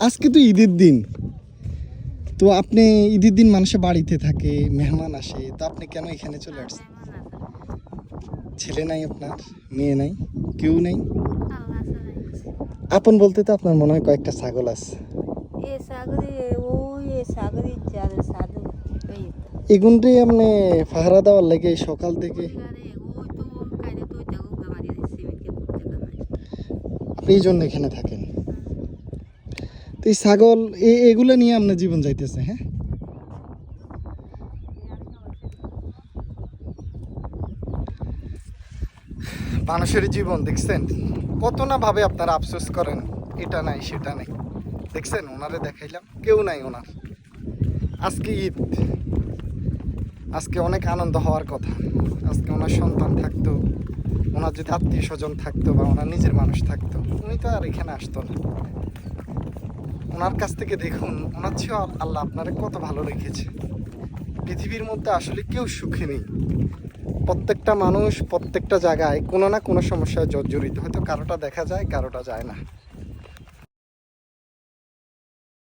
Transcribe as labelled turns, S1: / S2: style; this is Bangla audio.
S1: আজকে তো ঈদের দিন, তো আপনি ঈদের দিন মানুষের বাড়িতে থাকে, মেহমান আসে, তো আপনি কেন এখানে চলে আসছেন? ছেলে নাই আপনার, মেয়ে নাই, কেউ নেই? আপন বলতে তো আপনার মনে হয় কয়েকটা ছাগল আছে। এগুনটাই আপনি পাহারা দেওয়ার লাগে সকাল থেকে, আপনি এই জন্য এখানে থাকেন। তো এই ছাগল এগুলো নিয়ে আপনার জীবন যাইতেছে, হ্যাঁ? মানুষের জীবন দেখছেন, কত না ভাবে আপনারা আফসোস করেন, এটা নাই সেটা নাই। দেখছেন ওনারে দেখাইলাম, কেউ নাই ওনার। আজকে ঈদ, আজকে অনেক আনন্দ হওয়ার কথা। আজকে ওনার সন্তান থাকতো, ওনার যদি আত্মীয় স্বজন থাকতো বা ওনার নিজের মানুষ থাকতো, উনি তো আর এখানে আসতো না। ওনার কাছ থেকে দেখুন, ওনার চেয়েও আল্লাহ আপনারে কত ভালো রেখেছে। পৃথিবীর মধ্যে আসলে কেউ সুখী নেই। প্রত্যেকটা মানুষ প্রত্যেকটা জায়গায় কোনো না কোনো সমস্যায় জর্জরিত, হয়তো কারোটা দেখা যায় কারোটা যায় না।